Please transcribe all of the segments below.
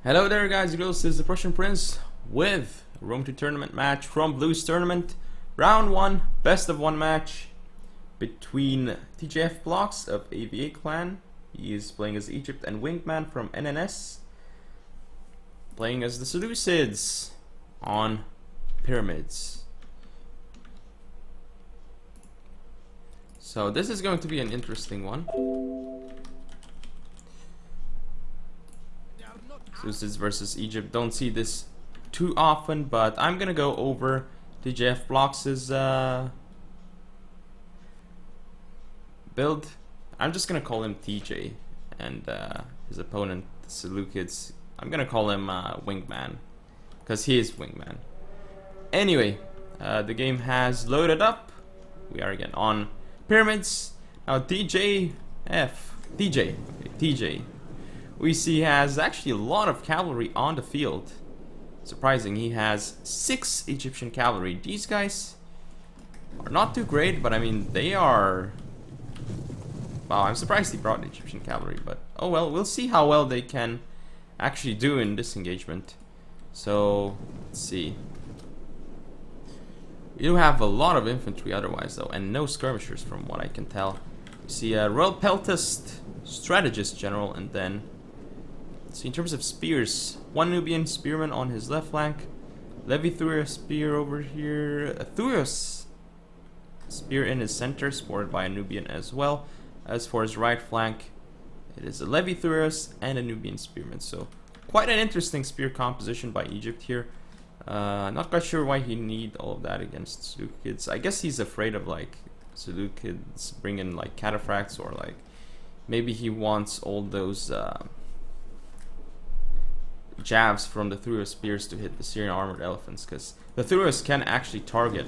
Hello there guys, this is the Prussian Prince with a Rome 2 tournament match from Blues Tournament. Round 1, best of 1 match between TJFplox of AVA clan. He is playing as Egypt, and Wingman from NNS playing as the Seleucids on Pyramids. So this is going to be an interesting one. Seleucids versus Egypt. Don't see this too often, but I'm gonna go over TJFplox's build. I'm just gonna call him TJ, and his opponent, the Seleucids, I'm gonna call him Wingman, because he is Wingman. Anyway, the game has loaded up. We are again on Pyramids. Now TJ, we see has actually a lot of cavalry on the field. Surprising, he has 6 Egyptian cavalry. These guys are not too great, but I mean, they are... Wow, I'm surprised he brought Egyptian cavalry, but oh well, we'll see how well they can actually do in this engagement. So, let's see. We do have a lot of infantry otherwise though, and no skirmishers from what I can tell. We see a Royal Peltist Strategist General, and then see, in terms of spears, 1 Nubian spearman on his left flank, Levi-Thureus spear over here, a Thureus spear in his center, supported by a Nubian as well. As for his right flank, it is a Levi-Thureus and a Nubian spearman. So quite an interesting spear composition by Egypt here. Not quite sure why he need all of that against Seleucids. I guess he's afraid of like Seleucids bringing like cataphracts, or like maybe he wants all those jabs from the Thureus spears to hit the Syrian armored elephants, because the Thureus can actually target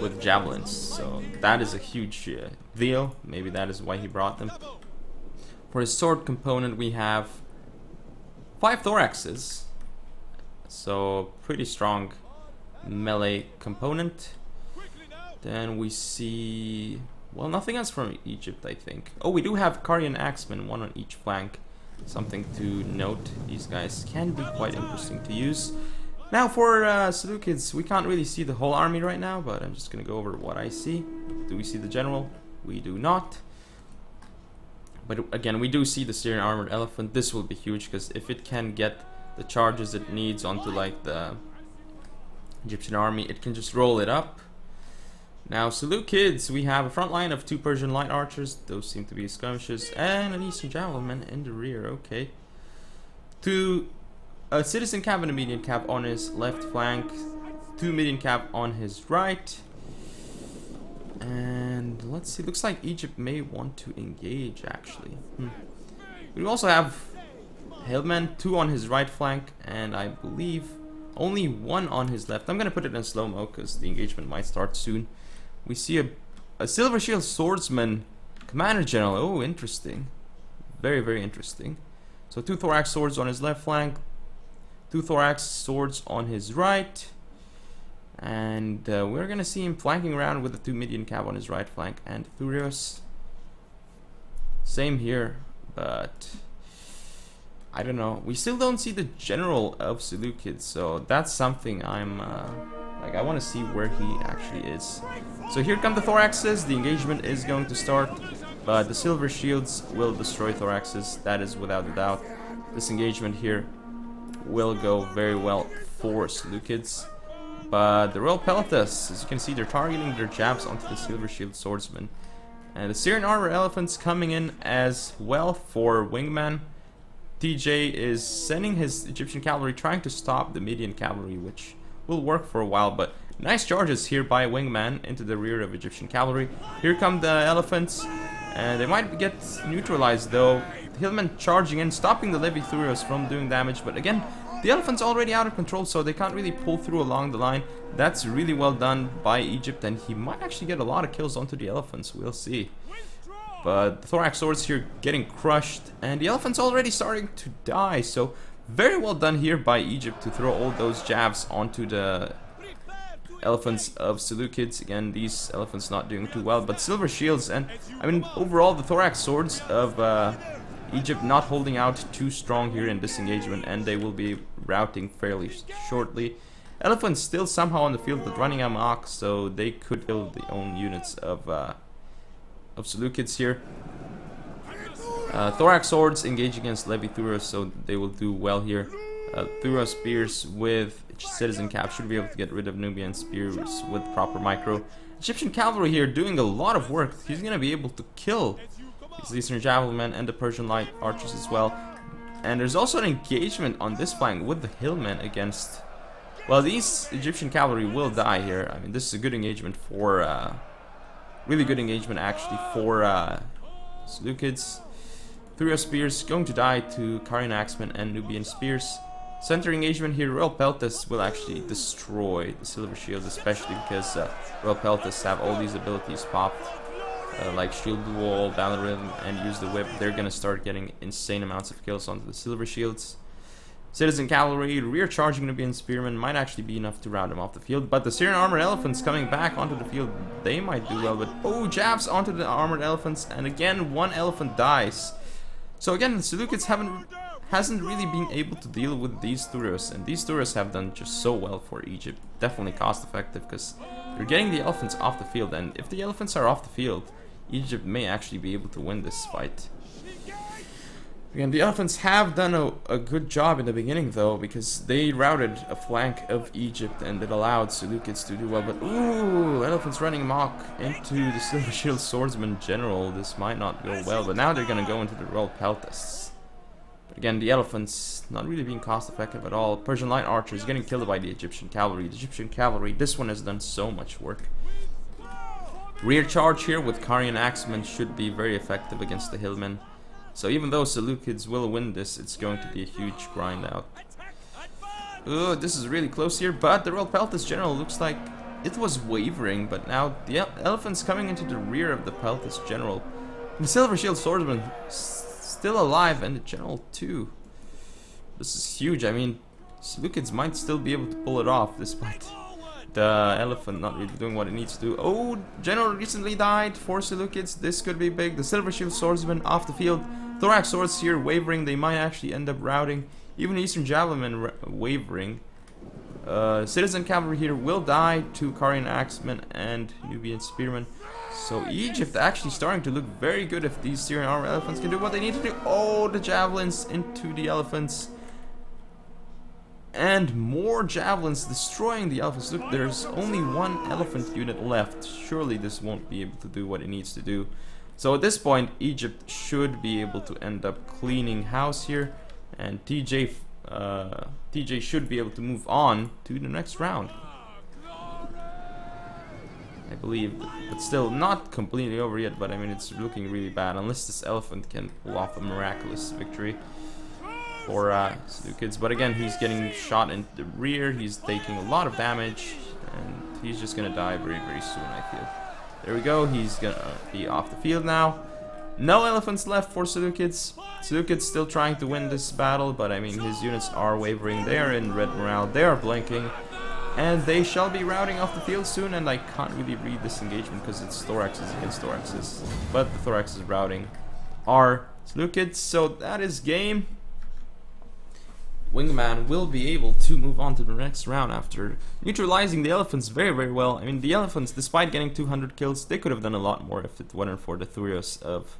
with javelins, so that is a huge deal. Maybe that is why he brought them. For his sword component, we have 5 thoraxes, so pretty strong melee component. Then we see, well, nothing else from Egypt, I think. Oh, we do have Carian axemen, 1 on each flank. Something to note. These guys can be quite interesting to use. Now for Seleucids, we can't really see the whole army right now, but I'm just gonna go over what I see. Do we see the general? We do not. But again, we do see the Syrian armored elephant. This will be huge, because if it can get the charges it needs onto like the Egyptian army, it can just roll it up. Now Seleucids, we have a front line of 2 Persian light archers. Those seem to be skirmishes, and an Eastern javelin in the rear. Okay. 2 citizen cav and a median cav on his left flank. 2 median cav on his right. And let's see. Looks like Egypt may want to engage actually. We also have Hillman, 2 on his right flank, and I believe only 1 on his left. I'm gonna put it in slow-mo because the engagement might start soon. We see a Silver Shield Swordsman Commander General. Oh, interesting. Very, very interesting. So 2 thorax swords on his left flank, 2 thorax swords on his right. And we're going to see him flanking around with the 2 median cav on his right flank, and Thureus. Same here, but I don't know. We still don't see the general of Seleucids, so that's something I'm like, I want to see where he actually is. So here come the thoraxes. The engagement is going to start, but the silver shields will destroy thoraxes. That is without a doubt. This engagement here will go very well for Seleucids. But the Royal Peltist, as you can see, they're targeting their jabs onto the silver shield swordsman. And the Syrian armor elephants coming in as well for Wingman. TJ is sending his Egyptian cavalry, trying to stop the median cavalry, which will work for a while, but nice charges here by Wingman into the rear of Egyptian cavalry. Here come the elephants, and they might get neutralized though. Hillman charging in, stopping the Levi-Thureus from doing damage, but again, the elephant's already out of control, so they can't really pull through along the line. That's really well done by Egypt, and he might actually get a lot of kills onto the elephants. We'll see. But the thorax swords here getting crushed, and the elephant's already starting to die, so very well done here by Egypt to throw all those jabs onto the elephants of Seleucids. Again, these elephants not doing too well, but silver shields, and I mean overall the thorax swords of Egypt not holding out too strong here in this engagement, and they will be routing fairly shortly. Elephants still somehow on the field but running amok, so they could kill the own units of Seleucids here. Thorax swords engage against Levi Thuros, so they will do well here. Thuros spears with citizen cap should be able to get rid of Nubian spears with proper micro. Egyptian cavalry here doing a lot of work. He's gonna be able to kill these Eastern javelin and the Persian light archers as well. And there's also an engagement on this flank with the hillmen against. Well, these Egyptian cavalry will die here. I mean, this is a good engagement for really good engagement actually for Seleucids. Thuros spears going to die to Carian axemen and Nubian spears. Center engagement here, Royal Peltas will actually destroy the Silver Shield, especially because Royal Peltas have all these abilities popped, like Shield the Wall, Battle Rhythm, and use the Whip. They're gonna start getting insane amounts of kills onto the Silver Shields. Citizen Cavalry, rear charging Nubian Spearmen might actually be enough to round them off the field, but the Syrian Armored Elephants coming back onto the field, they might do well, but oh, jabs onto the Armored Elephants, and again, one elephant dies. So again, the Seleucids hasn't really been able to deal with these Thuros, and these Thuros have done just so well for Egypt. Definitely cost effective because they're getting the elephants off the field, and if the elephants are off the field, Egypt may actually be able to win this fight. Again, the elephants have done a good job in the beginning though, because they routed a flank of Egypt and it allowed Seleucids to do well, but ooh, elephants running amok into the Silver Shield Swordsman General. This might not go well, but now they're gonna go into the Royal Peltas. But again, the elephants not really being cost effective at all. Persian light archers getting killed by the Egyptian cavalry. The Egyptian cavalry, this one has done so much work. Rear charge here with Carian axemen should be very effective against the hillmen. So even though Seleucids will win this, it's going to be a huge grind out. Ooh, this is really close here, but the Royal Peltas General looks like it was wavering, but now the elephants coming into the rear of the Peltas General. The Silver Shield Swordsman still alive, and the General too. This is huge. I mean, Seleucids might still be able to pull it off despite the elephant not really doing what it needs to do. Oh, General recently died for Seleucids. This could be big. The Silver Shield Swordsman off the field. Thorax swords here wavering. They might actually end up routing. Even Eastern Javelin wavering. Citizen Cavalry here will die to Carian axemen and Nubian spearmen. So Egypt actually starting to look very good if these Syrian armored elephants can do what they need to do. Oh, the javelins into the elephants. And more javelins destroying the elephants. Look, there's only one elephant unit left. Surely this won't be able to do what it needs to do. So at this point, Egypt should be able to end up cleaning house here. And TJ should be able to move on to the next round, I believe. But still not completely over yet, but I mean, it's looking really bad. Unless this elephant can pull off a miraculous victory for Seleucids. But again, he's getting shot in the rear. He's taking a lot of damage, and he's just gonna die very, very soon, I feel. There we go. He's gonna be off the field now. No elephants left for Seleucids. Seleucids still trying to win this battle, but I mean, his units are wavering. They are in red morale. They are blinking, and they shall be routing off the field soon. And I can't really read this engagement because it's thoraxes against thoraxes, but the thoraxes routing are Seleucids. So that is game. Wingman will be able to move on to the next round after neutralizing the elephants very, very well. I mean, the elephants, despite getting 200 kills, they could have done a lot more if it weren't for the Thuros of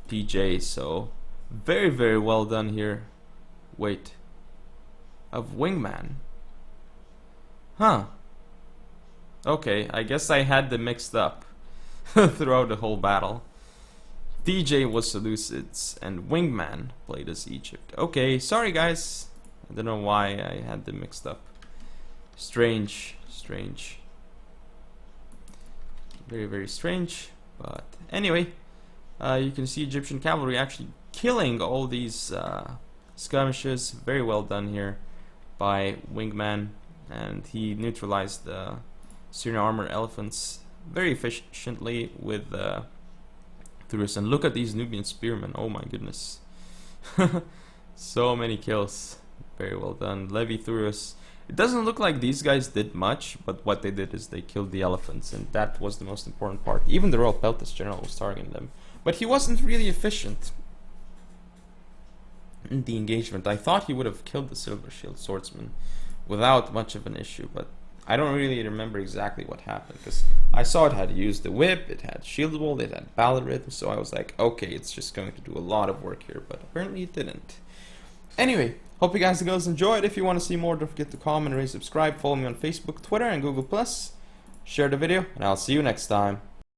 TJ. So, very, very well done here. Wait. Of Wingman. Huh. Okay, I guess I had them mixed up throughout the whole battle. TJ was Seleucids and Wingman played as Egypt. Okay, sorry guys. I don't know why I had them mixed up. Strange. Very, very strange. But anyway, you can see Egyptian cavalry actually killing all these skirmishes. Very well done here by Wingman. And he neutralized the Syrian armored elephants very efficiently with Thuros. And look at these Nubian spearmen. Oh my goodness. So many kills. Very well done. Levi Thuros. It doesn't look like these guys did much, but what they did is they killed the elephants, and that was the most important part. Even the Royal Peltas General was targeting them, but he wasn't really efficient. in the engagement. I thought he would have killed the Silver Shield Swordsman without much of an issue, but I don't really remember exactly what happened, because I saw it had used the whip, it had shield wall, it had ballad rhythm, so I was like, okay, it's just going to do a lot of work here, but apparently it didn't. Anyway, hope you guys enjoyed. If you want to see more, don't forget to comment, rate, subscribe, follow me on Facebook, Twitter, and Google+. Share the video, and I'll see you next time.